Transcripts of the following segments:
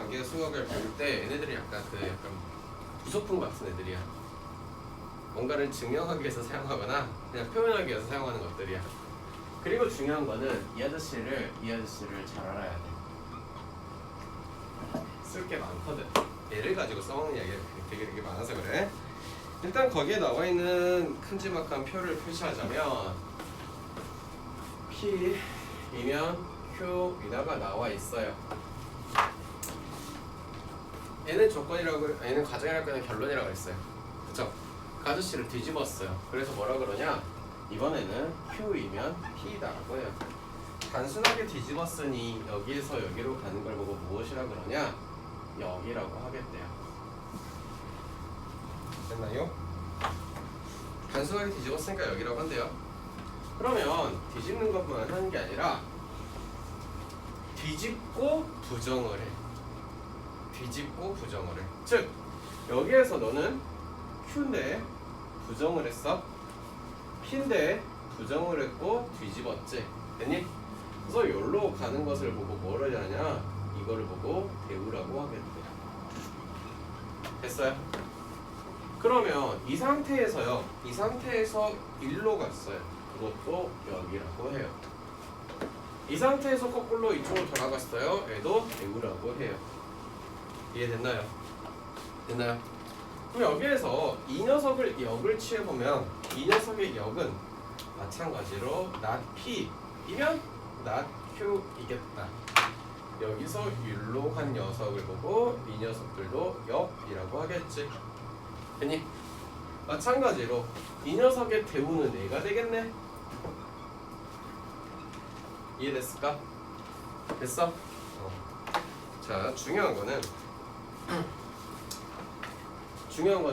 관계 수학을 배울 때 얘네들이 약간 부속품 같은 애들이야. 뭔가를 증명하기 위해서 사용하거나 그냥 표현하기 위해서 사용하는 것들이야. 그리고 중요한 거는 이 아저씨를 잘 알아야 돼. 쓸 게 많거든. 얘를 가지고 써먹는 이야기가 되게 많아서 그래. 일단 거기에 나와 있는 큼지막한 표를 표시하자면 P이면 Q이다가 나와 있어요. 얘는 조건이라고, 얘는 과정이라고 하면 결론이라고 했어요. 그쵸? 그 아저씨를 뒤집었어요. 그래서 뭐라 그러냐? 이번에는 Q이면 P다라고 해요. 단순하게 뒤집었으니 여기에서 여기로 가는 걸 보고 무엇이라 그러냐? 여기라고 하겠대요. 됐나요? 단순하게 뒤집었으니까 여기라고 한대요. 그러면 뒤집는 것만 하는 게 아니라 뒤집고 부정을 해. 뒤집고 부정을 해. 즉 여기에서 너는 Q인데 부정을 했어. P인데 부정을 했고 뒤집었지. 됐니? 그래서 여기로 가는 것을 보고 뭐를 하냐? 이거를 보고 대우라고 하겠대. 됐어요? 그러면 이 상태에서요. 이 상태에서 1로 갔어요. 그것도 여기라고 해요. 이 상태에서 거꾸로 이쪽으로 돌아갔어요. 얘도 대우라고 해요. 이해됐나요? 됐나요? 그럼 여기에서 이 녀석을 역을 취해보면 이 녀석의 역은 마찬가지로 not P이면 not Q이겠다. 여기서 율로 간 녀석을 보고 이 녀석들도 역이라고 하겠지. 됐니? 마찬가지로 이 녀석의 대우는 얘가 되겠네. 이해됐을까? 됐어? 자, 중요한 건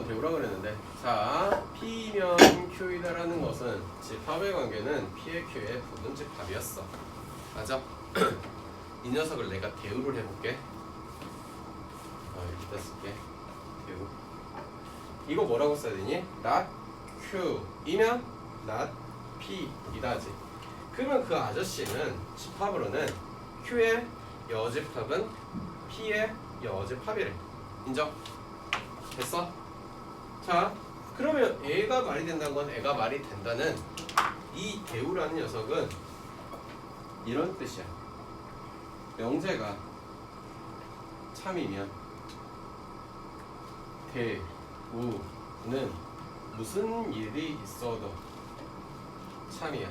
대우라고 그랬는데, 자, P면 Q이다라는 것은 집합의 관계는 P의 Q의 부분집 합이었어. 맞아? 이 녀석을 내가 대우를 해볼게. 여기다 쓸게. 대우. 이거 뭐라고 써야 되니? not Q이면 not P이다지. 그러면 그 아저씨는 집합으로는 Q의 여집합은 P의 여집합이래. 인정? 됐어? 자, 그러면 애가 말이 된다는 건 애가 말이 된다는 이 대우라는 녀석은 이런 뜻이야. 명제가 참이면 대우는 무슨 일이 있어도 참이야.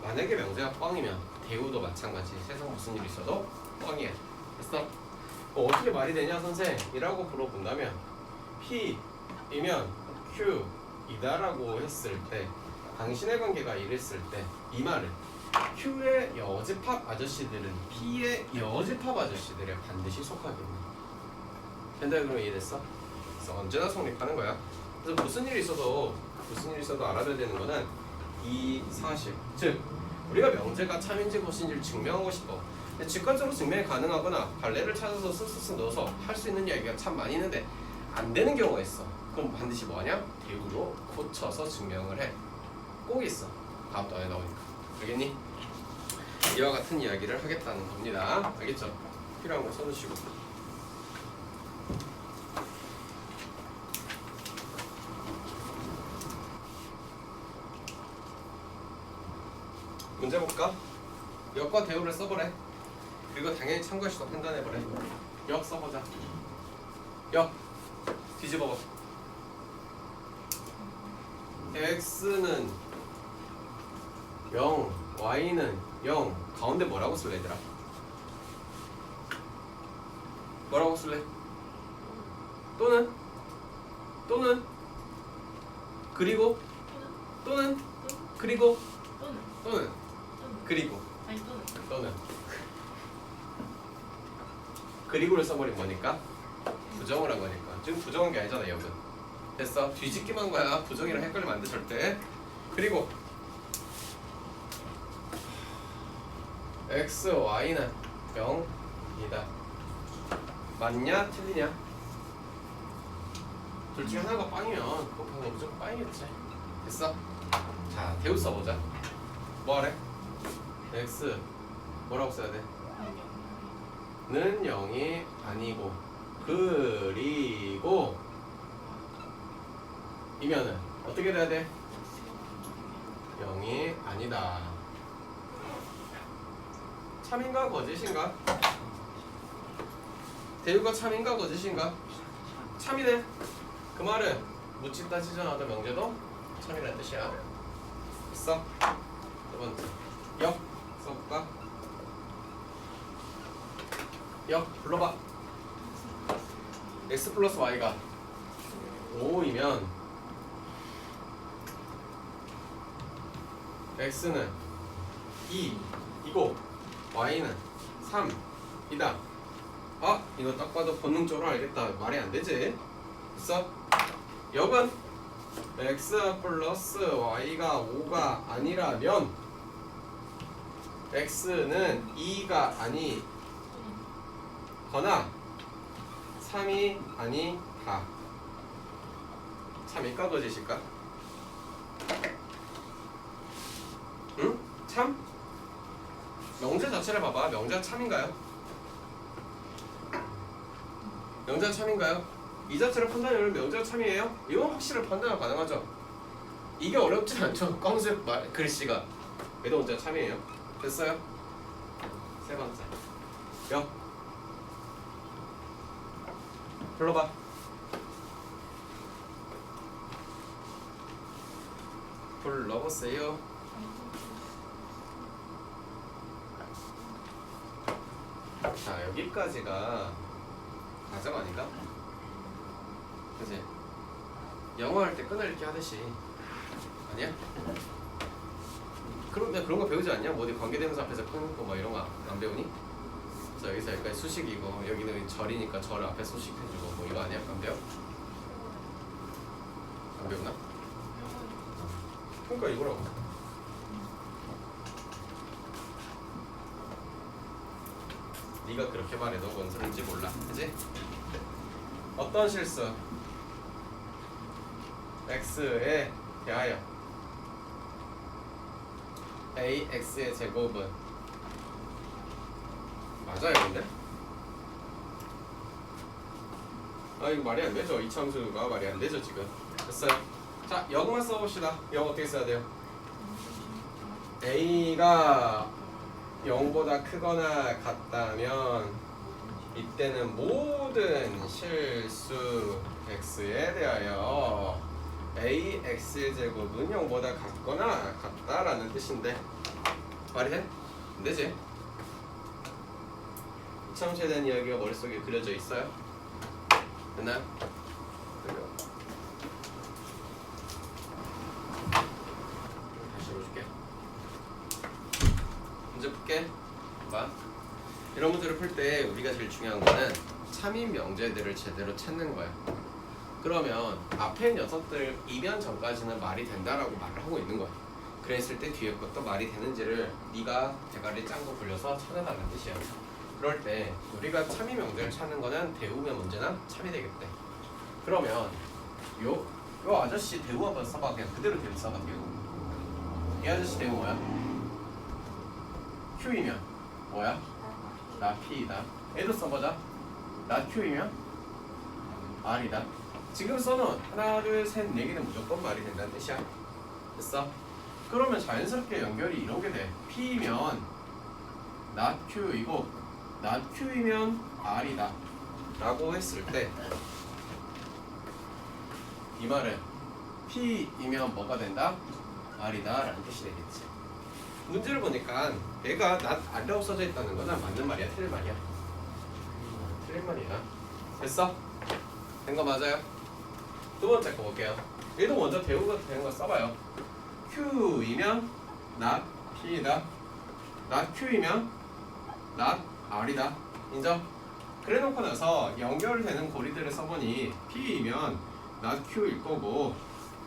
만약에 명제가 뻥이면 대우도 마찬가지. 세상 무슨 일이 있어도 뻥이야. 됐어? 어떻게 말이 되냐 선생? 이라고 물어본다면 P이면 Q이다라고 했을 때, 당신의 관계가 이랬을 때 이 말은 Q의 여집합 아저씨들은 P의 여집합 아저씨들에 반드시 속하겠네. 된다. 그럼 이해됐어? 그래서 언제나 성립하는 거야. 그래서 무슨 일이 있어도 알아둬야 되는 거는 이 사실. 즉 우리가 명제가 참인지 것인지를 증명하고 싶어. 직관적으로 증명이 가능하거나 발레를 찾아서 쓱쓱쓱 넣어서 할 수 있는 이야기가 참 많이 있는데 안 되는 경우가 있어. 그럼 반드시 뭐하냐? 대우로 고쳐서 증명을 해. 꼭 있어. 다음 단에 나오니까. 알겠니? 이와 같은 이야기를 하겠다는 겁니다. 알겠죠? 필요한 거 써주시고. 문제 볼까? 역과 대우를 써보래. 그리고 당연히 참고해서 판단해보래. 역 써보자. 역 뒤집어봐. x는 0, y는 0. 가운데 뭐라고 쓸래 얘들아? 뭐라고 쓸래? 또는 그리고 또는 그리고 또는 그리고 또는 그리고를 써버린 거니까 부정을 한 거니까. 지금 부정한 게 아니잖아 역은. 됐어? 뒤집기만 한 거야. 부정이랑 헷갈리면 안 돼 절대. 그리고 x, y는 0이다. 맞냐? 틀리냐? 둘 중에 하나가 빵이면 곱한 거 무조건 빵이겠지. 됐어? 자, 대우 써보자. 뭐 하래? x 뭐라고 써야 돼? 0이 아니고 그리고 이면은 어떻게 돼야 돼? 0이 아니다. 참인가 거짓인가? 대우가 참인가 거짓인가? 참이네. 그 말은 묻지 따지지 않아도 명제도 참이라는 뜻이야. 됐어? 두 번째 역 써볼까? 역 불러봐. x 플러스 y가 5이면 x는 2이고 y는 3이다. 아 이거 딱 봐도 본능적으로 알겠다. 말이 안 되지. 됐어? 역은 x 플러스 y가 5가 아니라면 x는 2가 아니거나 3이 아니다. 참일까 거짓일까? 응? 참? 명제 자체를 봐봐. 명제가 참인가요? 명제가 참인가요? 이 자체를 판단하면 명제가 참이에요? 이건 확실히 판단이 가능하죠. 이게 어렵진 않죠. 검색 글씨가 얘도 문제가 참이에요. 됐어요? 세 번째 역 불러봐. 불러보세요. 자 여기까지가 가정 아닌가? 그치? 영어 할 때 끊어읽기 하듯이 아니야? 그런데 그런 거 배우지 않냐? 뭐 어디 관계대명사 앞에서 끊고 뭐 이런 거 안 배우니? 그래서 여기서 여기까지 수식이고 여기는 절이니까 절을 앞에 수식해주고 뭐 이거 아니야? 안 배워? 안 배우나? 그러니까 이거라고. 네가 그렇게 말해도 뭔 소린지 몰라. 그치? 어떤 실수? x에 대하여 ax의 제곱은 맞아요 근데? 아 이거 말이 안 되죠. 이참수가 말이 안 되죠 지금. 됐어요. 자 역만 써봅시다. 역 어떻게 써야 돼요? a가 0보다 크거나 같다면 이때는 모든 실수 x에 대하여 ax의 제곱은 0보다 같거나 같다라는 뜻인데 말이 돼? 안 되지? 이참수에 대한 이야기가 머릿속에 그려져 있어요? 됐나요? 다시 해볼게. 문제 풀게. 봐. 이런 문제를 풀 때 우리가 제일 중요한 거는 참인 명제들을 제대로 찾는 거야. 그러면 앞에 녀석들 이변 전까지는 말이 된다라고 말을 하고 있는 거야. 그랬을 때 뒤에 것도 말이 되는지를 네가 대가리 짠 거 굴려서 찾아달라는 뜻이야. 그럴 때 우리가 참인 명제를 찾는 거는 대우면 문제나 참이 되겠대. 그러면 요 아저씨 대우 한번 써봐. 그냥 그대로 대우 써봐. 이 아저씨 대우 뭐야? Q이면 뭐야? 나 P이다. 얘도 써보자. 나 Q이면 R이다. 지금 써놓은 하나, 둘, 셋, 네 개는 무조건 말이 된다는 뜻이야. 됐어? 그러면 자연스럽게 연결이 이렇게 돼. P이면 not Q이고 not Q이면 R이다 라고 했을 때 이 말은 P이면 뭐가 된다? R이다 라는 뜻이 되겠지. 문제를 보니까 얘가 not R이라고 써져 있다는 거는 맞는 말이야? 틀린 말이야? 틀린 말이야. 됐어? 된 거 맞아요? 두 번째 거 볼게요. 얘도 먼저 대우가 되는 거 써봐요. Q이면 not P이다. not Q이면 not R이다. 인정? 그래 놓고 나서 연결되는 고리들을 써보니 P이면 not Q일 거고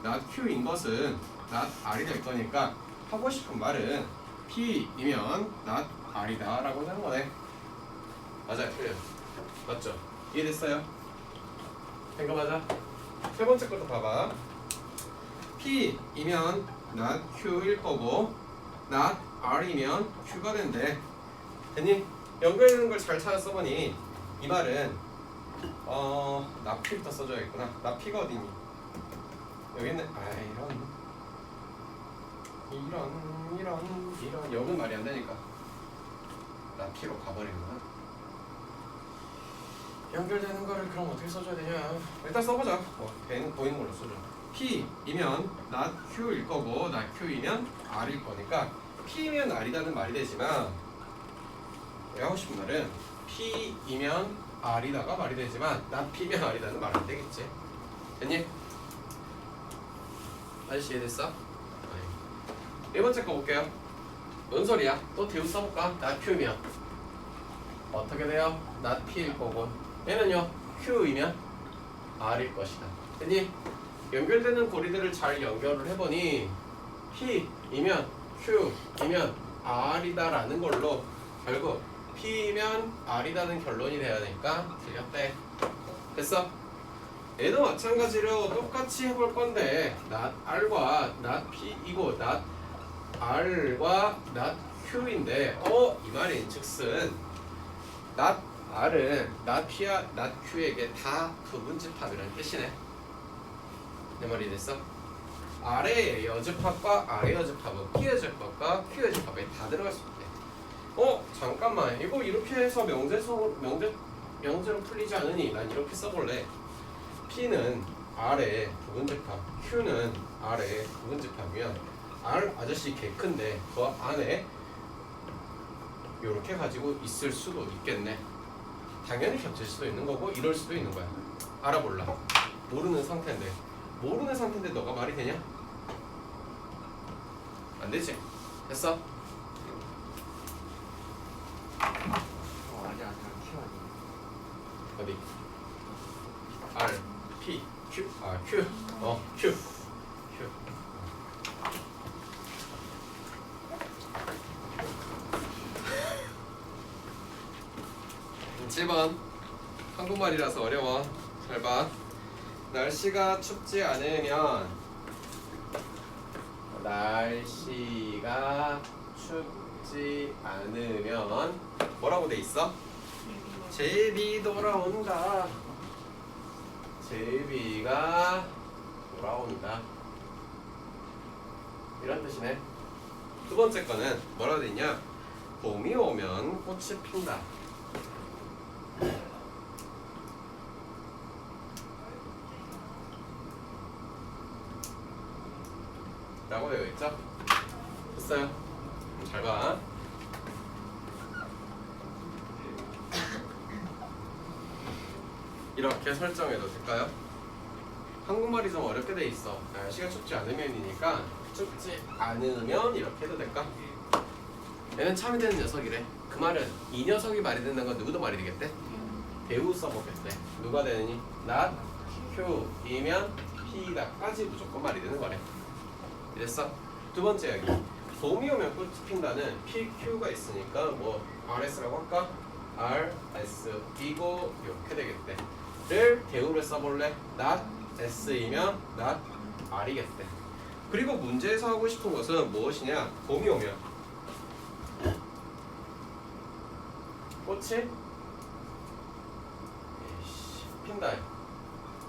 not Q인 것은 not R이 될 거니까 하고 싶은 말은 P이면 not R이다 라고 하는 거네. 맞아요. 틀려요. 맞죠? 이해됐어요? 된 거 맞아? 세 번째 것도 봐봐. P이면 not Q일 거고 not R이면 Q가 된대. 됐니? 연결되는 걸 잘 찾아 써보니 이 말은 나피부터 써줘야겠구나. 나피가 어디니? 여기 있네. 이런 여긴 말이 안 되니까 나피로 가버리는구나. 연결되는 거를 그럼 어떻게 써줘야 되냐? 일단 써보자. 보이는 걸로 써줘. P이면 not Q일 거고 not Q이면 R일 거니까 P이면 R이라는 말이 되지만 내가 하고 싶은 말은 P이면 R이다가 말이 되지만 not P면 R이라는 말은 안 되겠지. 됐니? 아저씨 이해됐어? 네 번째 거 볼게요. 뭔 소리야? 또 대우 써볼까? not Q면 어떻게 돼요? not P일 거고 얘는요 Q이면 R일 것이다. 됐니? 연결되는 고리들을 잘 연결을 해보니 P이면 Q이면 R이다라는 걸로 결국 P이면 R이다는 결론이 돼야 되니까 틀렸대. 됐어? 얘도 마찬가지로 똑같이 해볼 건데 not R과 not P이고 not R과 not Q인데 이 말인 즉슨 not R은 not P와 not Q에게 다 부분집합이라는 뜻이네. 내 말이 됐어? R의 여집합과 R의 여집합은 P 여집합과 Q 여집합에 다 들어갈 수 있대. 잠깐만 이거 이렇게 해서 명제로 풀리지 않으니 난 이렇게 써볼래. P는 R의 부분집합, Q는 R의 부분집합이면 R 아저씨 개 큰데 그 안에 이렇게 가지고 있을 수도 있겠네. 당연히 겹칠 수도 있는 거고 이럴 수도 있는 거야. 알아볼라. 모르는 상태인데 너가 말이 되냐? 안 되지. 됐어? 아니야 Q 아니야. 어디? R, P, Q, Q, Q. 7번 한국말이라서 어려워. 잘 봐. 날씨가 춥지 않으면 뭐라고 돼 있어? 제비 돌아온다. 제비가 돌아온다. 이런 뜻이네. 두 번째 거는 뭐라고 돼 있냐? 봄이 오면 꽃이 핀다. 라고 되어 있죠? 됐어요? 잘 봐. 이렇게 설정해도 될까요? 한국말이 좀 어렵게 돼 있어. 날씨가 춥지 않으면이니까 춥지 않으면 이렇게 해도 될까? 얘는 참이 되는 녀석이래. 그 말은 이 녀석이 말이 된다는 건 누구도 말이 되겠대? 배우 써보겠대. 누가 되느니? not Q이면 P다까지 무조건 말이 되는 거래. 이랬어? 두 번째 이야기. 봄이 오면 꽃이 핀다는 PQ가 있으니까 뭐 RS라고 할까? RS이고 이렇게 되겠대. 를 대우를 써볼래? not S이면 not R이겠대. 그리고 문제에서 하고 싶은 것은 무엇이냐? 봄이 오면 꽃이 핀다.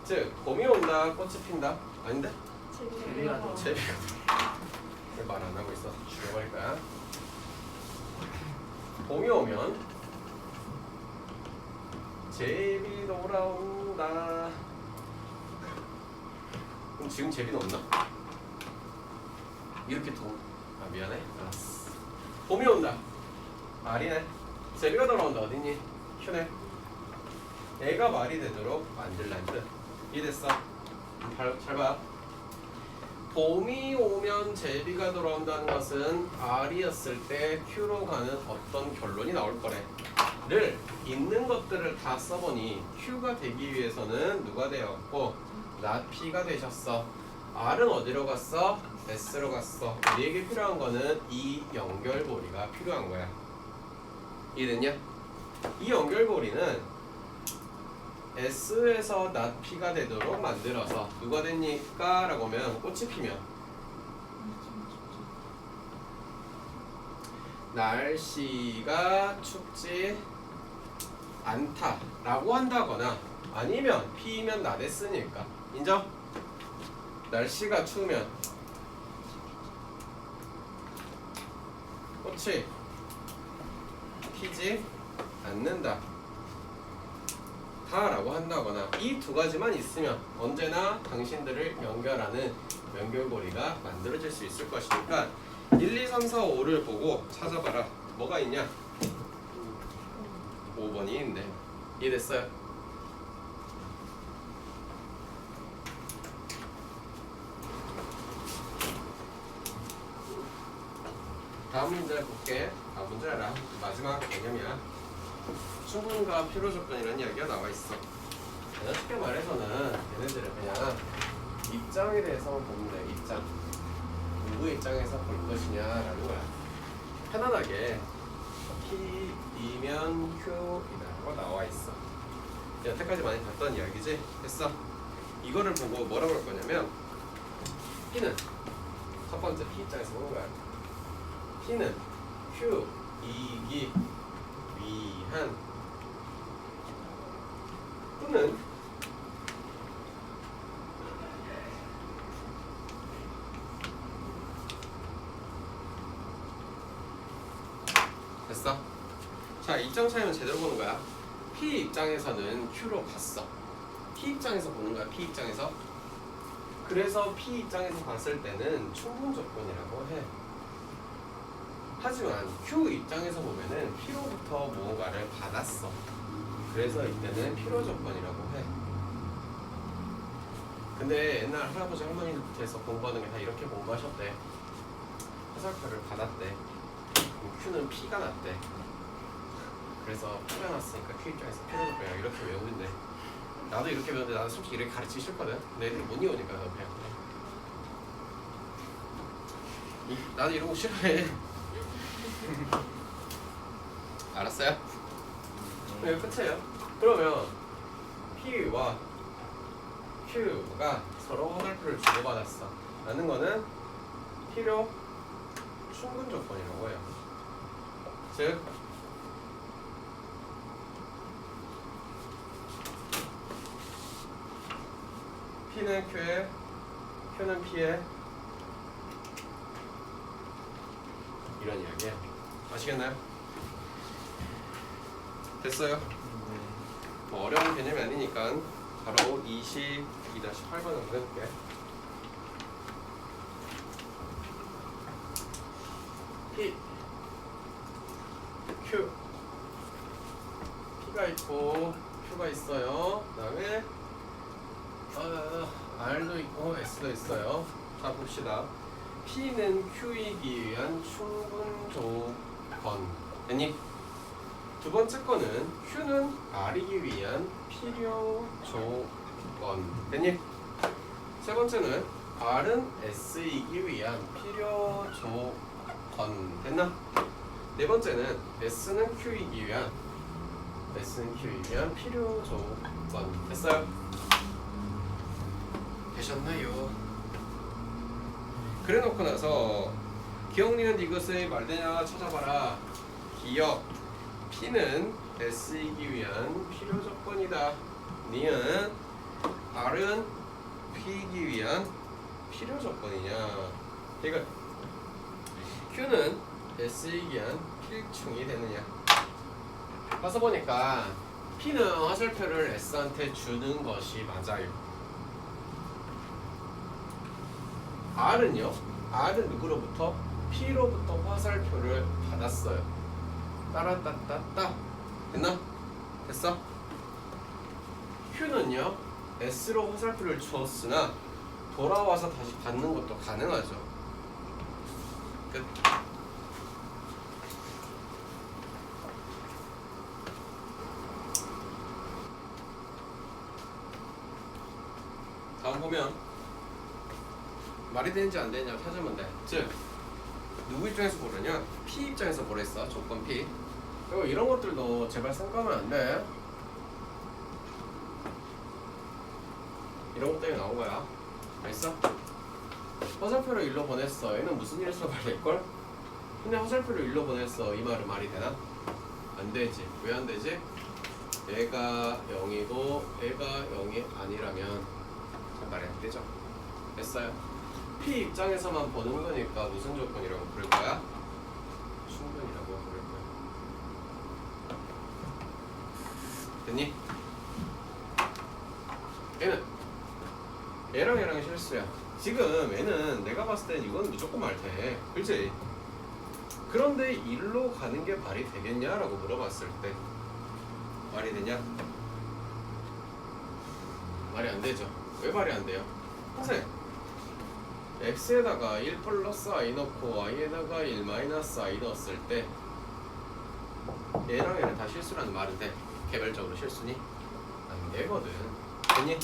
즉 봄이 온다, 꽃이 핀다. 아닌데? 제비가 제비가 말 안 하고 있어. 죽여버릴 거야. 봄이 오면 제비 돌아온다. 그럼 지금 제비는 없나? 이렇게 미안해. 알았어. 봄이 온다. 말이네. 제비가 돌아온다. 어딨니? 큐네. 애가 말이 되도록 만들란 뜻. 이해됐어? 잘 봐. 봄이 오면 제비가 돌아온다는 것은 R이었을 때 Q로 가는 어떤 결론이 나올 거래. 를 있는 것들을 다 써보니 Q가 되기 위해서는 누가 되었고 not P가 되셨어. R은 어디로 갔어? S로 갔어. 우리에게 필요한 거는 이 연결고리가 필요한 거야. 이해됐냐? 이 연결고리는 S에서 not P가 되도록 만들어서 누가 됩니까? 라고 하면 꽃이 피면 날씨가 춥지 않다 라고 한다거나 아니면 P면 나댔으니까 인정? 날씨가 추우면 꽃이 피지 않는다 다 라고 한다거나 이 두 가지만 있으면 언제나 당신들을 연결하는 연결고리가 만들어질 수 있을 것이니까 1, 2, 3, 4, 5를 보고 찾아봐라. 뭐가 있냐? 5번이 있네. 이해됐어요? 다음 문제 볼게. 다음 문제 알아. 마지막 개념이야. 충분과 필요 조건이라는 이야기가 나와 있어. 쉽게 말해서는 얘네들은 그냥 입장에 대해서만 보면 돼. 입장. 누구 입장에서 볼 것이냐라는 거야. 편안하게 P이면 Q이라고 나와 있어. 여태까지 많이 봤던 이야기지? 됐어? 이거를 보고 뭐라고 할 거냐면 P는 첫 번째 P 입장에서 보는 거야. P는 Q 이기 위한 또는 됐어? 자, 입장 차이는 제대로 보는 거야. P 입장에서는 Q로 갔어. P 입장에서 보는 거야. P 입장에서. 그래서 P 입장에서 봤을 때는 충분 조건이라고 해. 하지만 Q 입장에서 보면은 P로부터 무언가를 받았어. 그래서 이때는 필요 조건이라고 해. 근데 옛날 할아버지 할머니께서 공부하는 게 다 이렇게 공부하셨대. 화살표를 받았대. Q는 P가 났대. 그래서 P가 났으니까 Q 입장에서 필요 조건이야. 이렇게 외우는데 나도 이렇게 배웠는데 나도 솔직히 이렇게 가르치기 싫거든. 근데 애들이 못 이오니까 그냥 나도 이런 거 싫어해. 알았어요? 네, 끝이에요. 그러면 P와 Q가 서로 화살표를 주고받았어 라는 거는 필요 충분 조건이라고 해요. 즉 P는 Q에 Q는 P에 이런 이야기야. 아시겠나요? 됐어요? 뭐 어려운 개념이 아니니까 바로 22-8번을 보내볼게. P, Q, P가 있고 Q가 있어요. 그 다음에 R도 있고 S도 있어요. 자, 봅시다. P는 Q이기 위한 충분 조건. 됐니? 두 번째 거는 Q는 R이기 위한 필요 조건. 됐니? 세 번째는 R은 S이기 위한 필요 조건. 됐나? 네 번째는 S는 Q이기 위한 필요 조건. 됐어요? 되셨나요? 그래 놓고 나서 기억, 니은, 이것의 말되냐 찾아봐라. 기억 P는 S이기 위한 필요 조건이다. 니은 R은 P이기 위한 필요 조건이냐. 그러니까 Q는 S이기 위한 필충이 되느냐. 가서 보니까 P는 화살표를 S한테 주는 것이 맞아요. R은요? R은 누구로부터? P로부터 화살표를 받았어요. 따라따따따. 됐나? 됐어? Q는요? S로 화살표를 주었으나 돌아와서 다시 받는 것도 가능하죠. 끝. 다음 보면 말이 되는지 안 되느냐 찾으면 돼. 즉 누구 입장에서 보느냐? P 입장에서 보랬어. 조건 P. 그리고 이런 것들도 제발 생각하면 안 돼. 이런 것 때문에 나온 거야. 알겠어? 화살표를 일로 보냈어. 얘는 무슨 일을 써봐야 될걸? 근데 화살표를 일로 보냈어. 이 말은 말이 되나? 안 되지. 왜 안 되지? 얘가 0이고 얘가 0이 아니라면 잘 말이 안 되죠. 됐어요. P 입장에서만 보는 거니까 무슨 조건이라고 부를 거야? 충분이라고 부를 거야. 됐니? 얘랑 실수야. 지금 얘는 내가 봤을 땐 이건 무조건 말돼. 그치? 그런데 일로 가는 게 말이 되겠냐라고 물어봤을 때 말이 되냐? 말이 안 되죠. 왜 말이 안 돼요? 선생님, x에다가 1 플러스 i 넣고 y에다가 1 마이너스 i 넣었을 때 얘랑 얘는 다 실수라는 말은 돼. 개별적으로 실수니? 안 되거든. 됐니?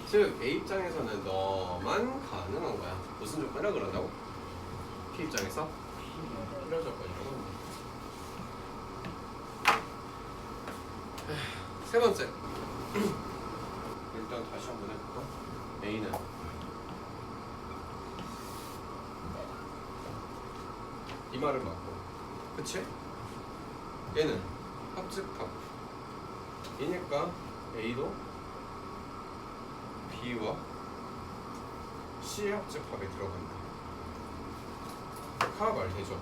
즉 A 입장에서는 너만 가능한 거야. 무슨 조건이라 그런다고? P 입장에서 필요 조건이라고 합니다. 세 번째. 일단 다시 한번 해볼까? A는 이 말은 맞고, 그치? 얘는 합집합 이니까 A도 B와 C의 합집합에 들어간다. 카 말 되죠?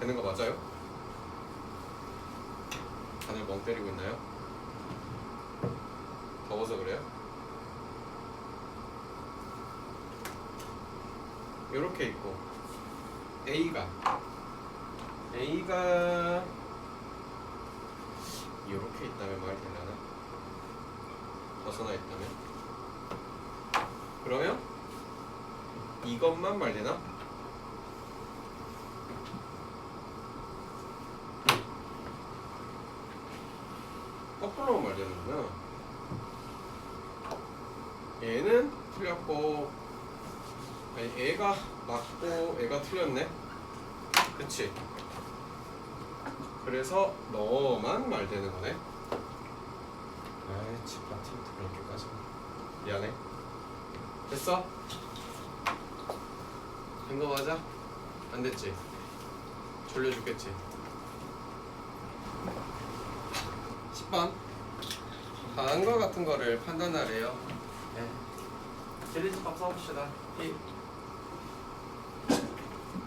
되는 거 맞아요? 다들 멍 때리고 있나요? 더워서 그래요? 요렇게 있고 A가 요렇게 있다면 말이 되려나? 벗어나 있다면? 그러면 이것만 말되나? 거꾸로만 말되는구나. 얘는 틀렸고, 아니 얘가 맞고 얘가 틀렸네. 그치? 그래서 너만 말되는 거네. 아이 집 같은 그렇게까지 미안해. 됐어? 된 거 맞아? 안 됐지? 졸려 죽겠지? 10번 다음과 같은 거를 판단하래요. 네. 제리집합 써봅시다. P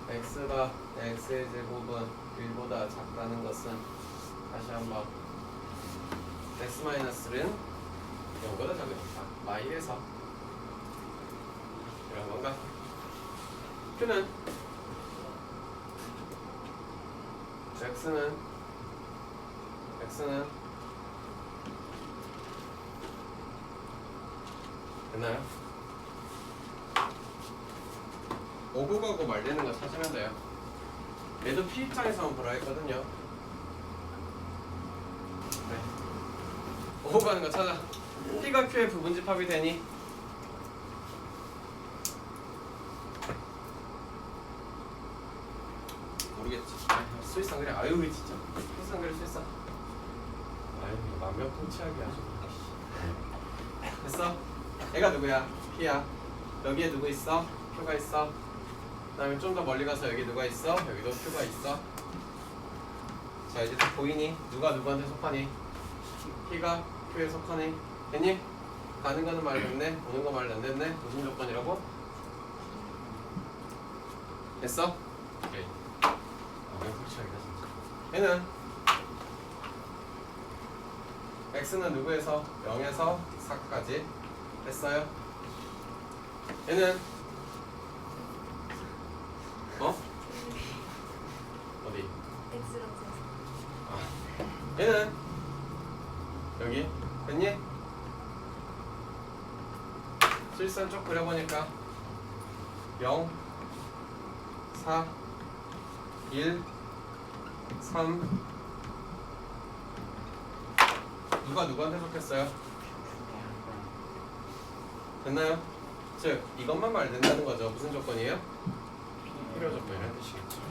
x가 x의 제곱은 1보다 작다는 것은 다시 한번 x-는 0보다 작으니까 마이에서 이런 건가? Q는 x는 됐나요? 오고 가고 말되는 거 찾으면 돼요. 얘도 P 입장에서만 보라 했거든요. 네. 오고 가는 거 찾아. P가 Q의 부분집합이 되니? 모르겠지. 수익상 그래. 아유 진짜. 수익상 그래 수익상. 아유 만병통치하게 아주. 됐어? 얘가 누구야? P야. 여기에 누구 있어? Q가 있어. 그 다음에 좀 더 멀리 가서 여기 누가 있어? 여기도 Q가 있어. 자 이제 다 보이니? 누가 누구한테 속하니? P가 Q에 속하니? 됐니? 가는 거는 말 됐네? 오는 거 말 안 됐네? 무슨 조건이라고? 됐어? 오케이. 꿀치하기다 진짜. 얘는 X는 누구에서? 0에서 4까지 됐어요? 얘는 어디? X라고 써있어. 얘는 여기 됐니? 실선 쭉 그려보니까 0 4 1 3 누가 누구한테 속했어요? 됐나요? 즉 이것만 말된다는 거죠. 무슨 조건이에요? 필요 조건이라는 뜻이겠죠.